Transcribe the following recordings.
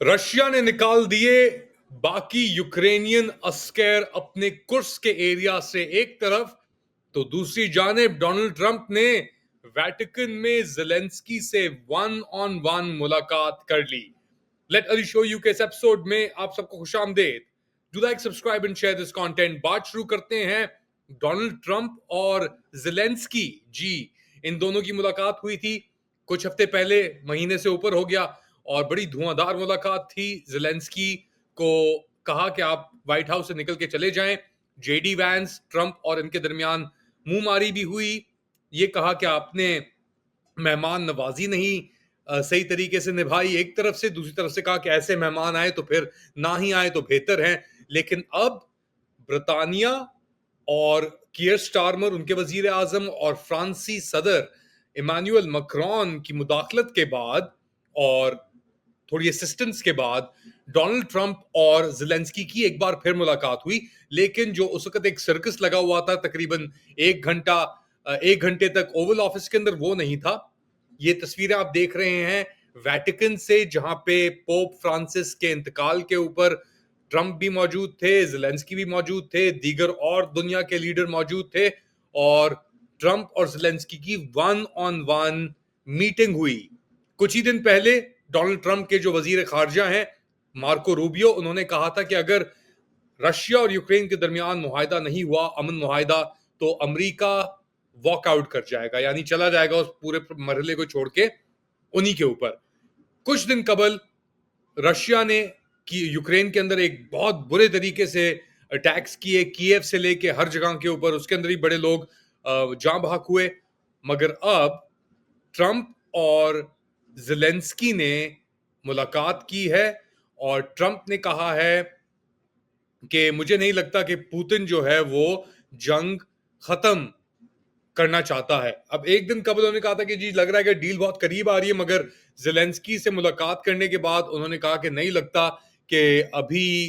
Russia ने निकाल दिए बाकी यूक्रेनियन अस्कर अपने कुर्स्क के एरिया से एक तरफ, तो दूसरी जानिब डोनाल्ड ट्रंप ने वेटिकन में ज़ेलेंस्की से वन ऑन वन मुलाकात कर ली। लेट अली शो यू के इस एपिसोड में आप सबको खुशामदीद। Do like, subscribe and share this content. बात शुरू करते हैं डोनाल्ड ट्रंप और ज़ेलेंस्की जी, इन दोनों की मुलाकात हुई थी कुछ हफ्ते पहले, महीने से ऊपर हो गया, और बड़ी धुआंधार मुलाकात थी। ज़ेलेंस्की को कहा कि आप व्हाइट हाउस से निकल के चले जाएं। जेडी वैंस, ट्रंप और इनके दरमियान मुंह मारी भी हुई। ये कहा कि आपने मेहमान नवाजी नहीं सही तरीके से निभाई एक तरफ से, दूसरी तरफ से कहा कि ऐसे मेहमान आए तो फिर ना ही आए तो बेहतर है। लेकिन अब ब्रिटानिया और कियर स्टारमर, उनके वजीर आजम, और फ्रांसी सदर इमानुएल मैक्रोन की मुदाखलत के बाद और थोड़ी असिस्टेंस के बाद डोनाल्ड ट्रंप और ज़ेलेंस्की की एक बार फिर मुलाकात हुई। लेकिन जो उस वक्त एक सर्कस लगा हुआ था तकरीबन 1 घंटे तक ओवल ऑफिस के अंदर, वो नहीं था। ये तस्वीरें आप देख रहे हैं वेटिकन से, जहां पे पोप फ्रांसिस के इंतकाल के ऊपर ट्रंप भी मौजूद थे, ज़ेलेंस्की भी मौजूद थे, दीगर और दुनिया के लीडर मौजूद थे, और ट्रंप और ज़ेलेंस्की की वन ऑन वन मीटिंग हुई। कुछ ही दिन पहले डोनाल्ड ट्रंप के जो वजीर खारजा हैं मार्को रूबियो, उन्होंने कहा था कि अगर रशिया और यूक्रेन के दरमियान मुआहिदा नहीं हुआ, अमन मुआहिदा, तो अमेरिका वॉकआउट कर जाएगा, यानी चला जाएगा उस पूरे मरहले को छोड़ के उन्हीं के ऊपर। कुछ दिन कबल रशिया ने कि यूक्रेन के अंदर एक बहुत बुरे तरीके से अटैक्स किए, कीव से लेके हर जगह के ऊपर, उसके अंदर ही बड़े लोग जान बहक हुए। मगर अब ट्रंप और ज़ेलेंस्की ने मुलाकात की है, और ट्रंप ने कहा है कि मुझे नहीं लगता कि पुतिन जो है वो जंग खत्म करना चाहता है। अब एक दिन कबल उन्होंने कहा था कि जी लग रहा है कि डील बहुत करीब आ रही है, मगर ज़ेलेंस्की से मुलाकात करने के बाद उन्होंने कहा कि नहीं लगता कि अभी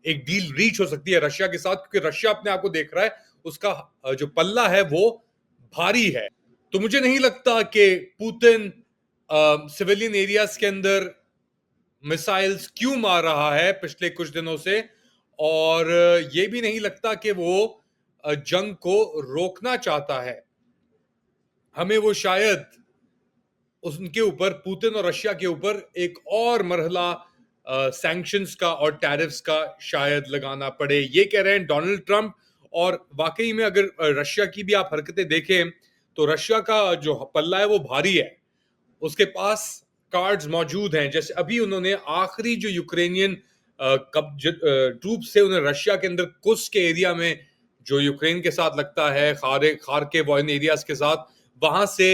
एक डील रीच हो सकती है रशिया के साथ, क्योंकि रशिया अपने आप को देख रहा है, उसका जो पल्ला है वो भारी है। तो मुझे नहीं लगता कि पुतिन सिविलियन एरियाज के अंदर मिसाइल्स क्यों मार रहा है पिछले कुछ दिनों से, और ये भी नहीं लगता कि वो जंग को रोकना चाहता है। हमें वो शायद उनके ऊपर, पुतिन और रशिया के ऊपर, एक और मरहला सैंक्शंस का और टैरिफ्स का शायद लगाना पड़े, ये कह रहे हैं डोनाल्ड ट्रंप। और वाकई में अगर रशिया की भी आप हरकतें देखें तो रशिया का जो पल्ला है वो भारी है, उसके पास कार्ड्स मौजूद हैं। जैसे अभी उन्होंने आखिरी जो यूक्रेनियन ट्रूप से उन्हें रशिया के अंदर कुर्स्क के एरिया में, जो यूक्रेन के साथ लगता है, खार के वॉइन एरियाज के साथ, वहां से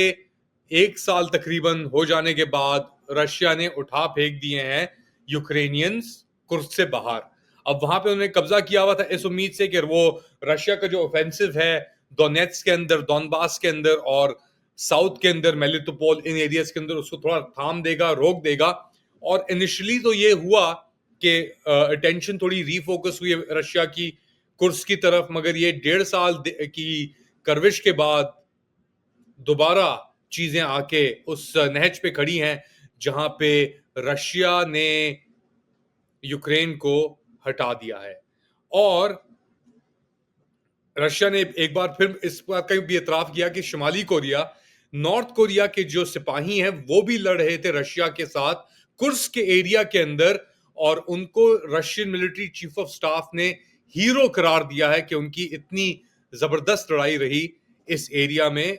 1 साल तकरीबन हो जाने के बाद रशिया ने उठा फेंक दिए हैं यूक्रेनियंस कुर्स्क से बाहर। अब वहां पे उन्होंने कब्जा किया हुआ था इस उम्मीद से कि वो रशिया का जो ऑफेंसिव है डोनेट्स के अंदर, डोनबास के अंदर और साउथ के अंदर, मेलिटोपोल, इन एरियाज के अंदर, उसको थोड़ा थाम देगा, रोक देगा। और इनिशियली तो ये हुआ कि अटेंशन थोड़ी रीफोकस हुई रशिया की कुर्स्क की तरफ, मगर ये 1.5 साल की करविश के बाद दोबारा चीजें आके उस नहज पे खड़ी हैं जहां पे रशिया ने यूक्रेन को हटा दिया है। और रशिया ने एक बार फिर इस बात का भी एतराफ किया कि शुमाली कोरिया, नॉर्थ कोरिया के जो सिपाही हैं वो भी लड़ रहे थे रशिया के साथ कुर्स्क के एरिया के अंदर, और उनको Russian military chief of staff ने हीरो करार दिया है कि उनकी इतनी जबरदस्त लड़ाई रही इस एरिया में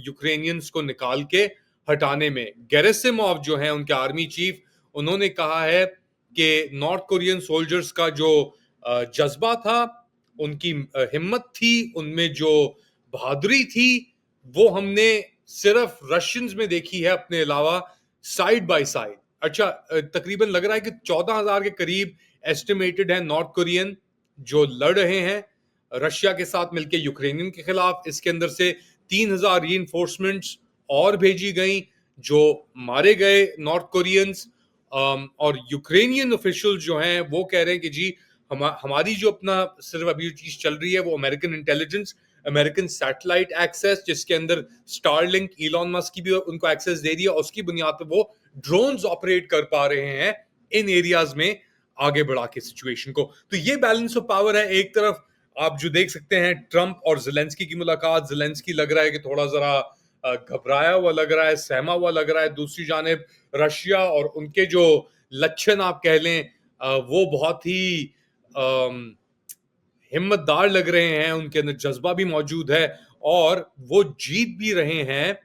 यूक्रेनियंस को निकाल के हटाने में। गेरासिमोव जो है उनके आर्मी चीफ, उन्होंने कहा है कि नॉर्थ कोरियन सोल्जर्स का जो जज्बा था, उनकी हिम्मत थी, उनमें जो बहादुरी थी, वो हमने सिर्फ रशियंस में देखी है अपने अलावा, साइड बाय साइड। अच्छा, तकरीबन लग रहा है कि 14,000 के करीब एस्टिमेटेड है नॉर्थ कोरियन जो लड़ रहे हैं रशिया के साथ मिलकर यूक्रेनियन के खिलाफ। इसके अंदर से 3,000 रीइंफोर्समेंट्स और भेजी गई जो मारे गए नॉर्थ कोरियंस। और यूक्रेनियन ऑफिशियल जो हैं वो कह रहे हैं कि जी हमारी जो अपना सिर्फ अभी चीज चल रही है वो American intelligence American satellite access, जिसके अंदर स्टारलिंक इलॉन मस्क की भी उनको एक्सेस दे दिया, उसकी बुनियाद पर वो ड्रोन्स ऑपरेट कर पा रहे हैं इन एरियाज में आगे बढ़ा के सिचुएशन को। तो ये बैलेंस ऑफ पावर है। एक तरफ आप जो देख सकते हैं ट्रंप और ज़ेलेंस्की की मुलाकात, ज़ेलेंस्की लग रहा है कि थोड़ा जरा घबराया हुआ लग रहा है, सहमा हुआ लग रहा है। दूसरी जानिब रशिया और उनके जो लक्षण आप कह लें वो बहुत ही हिम्मतदार लग रहे हैं, उनके अंदर जज्बा भी मौजूद है और वो जीत भी रहे हैं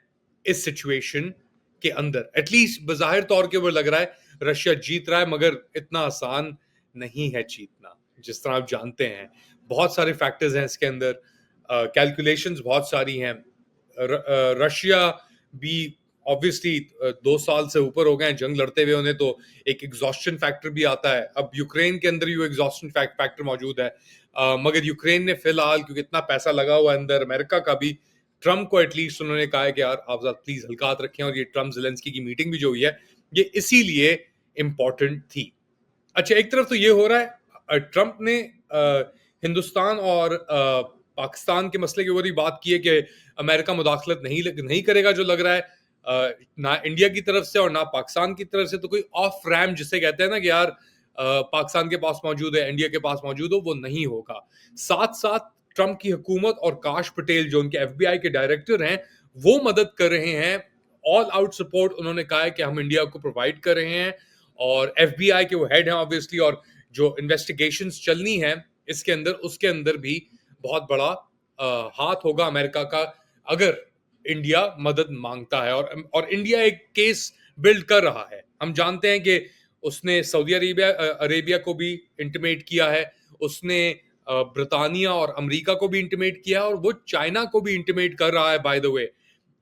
इस सिचुएशन के अंदर। एटलीस्ट बज़ाहिर तौर के वो लग रहा है रशिया जीत रहा है, मगर इतना आसान नहीं है जीतना, जिस तरह आप जानते हैं। बहुत सारे फैक्टर्स हैं इसके अंदर, कैलकुलेशंस बहुत सारी हैं। रशिया भी ऑब्वियसली 2 साल से ऊपर हो गए हैं जंग लड़ते हुए उन्हें, तो एक एग्जॉस्शन फैक्टर भी आता है। अब यूक्रेन के अंदर भी वो एग्जॉस्शन फैक्टर मौजूद है, मगर यूक्रेन ने फिलहाल, क्योंकि इतना पैसा लगा हुआ है अंदर, अमेरिका का भी, ट्रम्प को एटलीस्ट उन्होंने कहा है कि यार आप प्लीज हल्का हाथ रखें। और ये ट्रम्प ज़ेलेंस्की की मीटिंग भी जो हुई है ये इसीलिए इंपॉर्टेंट थी। अच्छा, एक तरफ तो ये हो रहा है, ट्रम्प ने हिंदुस्तान और पाकिस्तान के मसले के ऊपर ही बात की है कि अमेरिका मुदाखलत नहीं करेगा, जो लग रहा है ना इंडिया की तरफ से और ना पाकिस्तान की तरफ से। तो कोई ऑफ रैम्प जिसे कहते हैं ना कि यार पाकिस्तान के पास मौजूद है, इंडिया के पास मौजूद हो, वो नहीं होगा। साथ साथ ट्रंप की हुकूमत और काश पटेल जो उनके एफबीआई के डायरेक्टर हैं, वो मदद कर रहे हैं। ऑल आउट सपोर्ट उन्होंने कहा है कि हम इंडिया को प्रोवाइड कर रहे हैं, और एफबीआई के वो हेड हैं ऑब्वियसली, और जो इन्वेस्टिगेशंस चलनी है इसके अंदर, उसके अंदर भी बहुत बड़ा हाथ होगा अमेरिका का अगर इंडिया मदद मांगता है। और इंडिया एक केस बिल्ड कर रहा है। हम जानते हैं कि उसने सऊदी अरेबिया को भी इंटिमेट किया है, उसने ब्रिटानिया और अमेरिका को भी इंटिमेट किया है, और वो चाइना को भी इंटिमेट कर रहा है बाय द वे।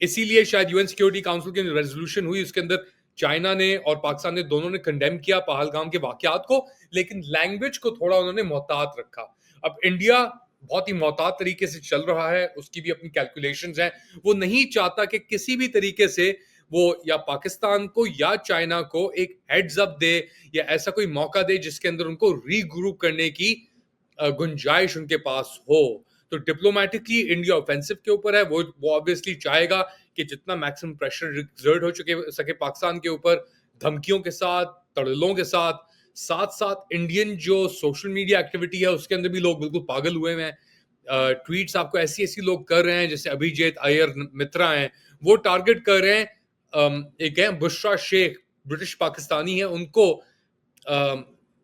इसीलिए शायद यूएन सिक्योरिटी काउंसिल की रेजोल्यूशन हुई, उसके अंदर चाइना ने और पाकिस्तान ने दोनों ने कंडेम किया पहलगाम के वाकयात को, लेकिन लैंग्वेज को थोड़ा उन्होंने मोहतात रखा। अब इंडिया बहुत ही मोहतात तरीके से चल रहा है, उसकी भी अपनी कैलकुलेशंस हैं। वो नहीं चाहता कि किसी भी तरीके से वो या पाकिस्तान को या चाइना को एक हेड्स अप दे या ऐसा कोई मौका दे जिसके अंदर उनको रीग्रुप करने की गुंजाइश उनके पास हो। तो डिप्लोमेटिकली इंडिया ऑफेंसिव के ऊपर है। वो ऑब्वियसली चाहेगा कि जितना मैक्सिमम प्रेशर एक्सर्ट हो सके पाकिस्तान के ऊपर, धमकियों के साथ, तड़लों के साथ। साथ साथ इंडियन जो सोशल मीडिया एक्टिविटी है उसके अंदर भी लोग बिल्कुल पागल हुए हैं। ट्वीट्स आपको ऐसी ऐसी लोग कर रहे हैं, जैसे अभिजीत अय्यर मित्रा हैं, वो टारगेट कर रहे हैं। एक है बुशरा शेख, ब्रिटिश पाकिस्तानी है, उनको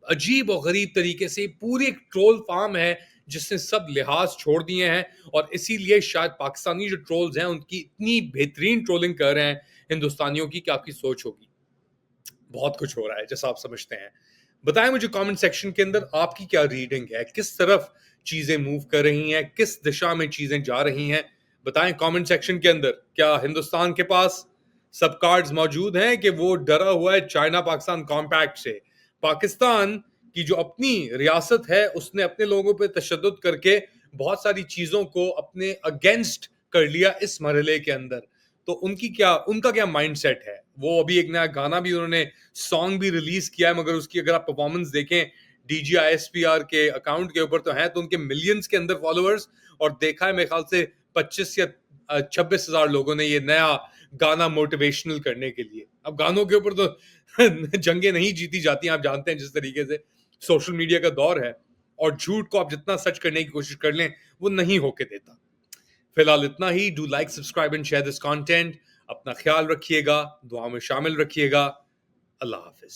अजीब और गरीब तरीके से पूरी एक ट्रोल फार्म है जिसने सब लिहाज छोड़ दिए हैं, और इसीलिए शायद पाकिस्तानी जो ट्रोल्स हैं उनकी इतनी बेहतरीन ट्रोलिंग कर रहे हैं हिंदुस्तानियों की कि आपकी सोच होगी। बहुत कुछ हो रहा है जैसा आप समझते हैं। बताएं मुझे कमेंट सेक्शन के अंदर आपकी क्या रीडिंग है, किस तरफ चीजें मूव कर रही हैं, किस दिशा में चीजें जा रही हैं। बताएं कमेंट सेक्शन के अंदर, क्या हिंदुस्तान के पास सब कार्ड्स मौजूद हैं कि वो डरा हुआ है चाइना पाकिस्तान कॉम्पैक्ट से। पाकिस्तान की जो अपनी रियासत है उसने अपने लोगों पे तशद्दुद करके बहुत सारी चीजों को अपने अगेंस्ट कर लिया इस मरहले के अंदर। तो उनका क्या माइंडसेट है। वो अभी एक नया गाना भी, उन्होंने सॉन्ग भी रिलीज किया है, मगर उसकी अगर आप परफॉर्मेंस देखें DGISPR के अकाउंट के ऊपर, तो है तो उनके मिलियंस के अंदर फॉलोअर्स, और देखा है मेरे ख्याल से 25 या 26 हजार लोगों ने ये नया गाना मोटिवेशनल करने के लिए। अब गानों के ऊपर तो जंगें नहीं जीती जाती, आप जानते हैं जिस तरीके से सोशल मीडिया का दौर है, और झूठ को आप जितना सच करने की कोशिश कर लें वो नहीं होके देता। फिलहाल इतना ही। Do like, subscribe and share this content. अपना ख्याल रखिएगा, दुआ में शामिल रखिएगा। अल्लाह हाफिज।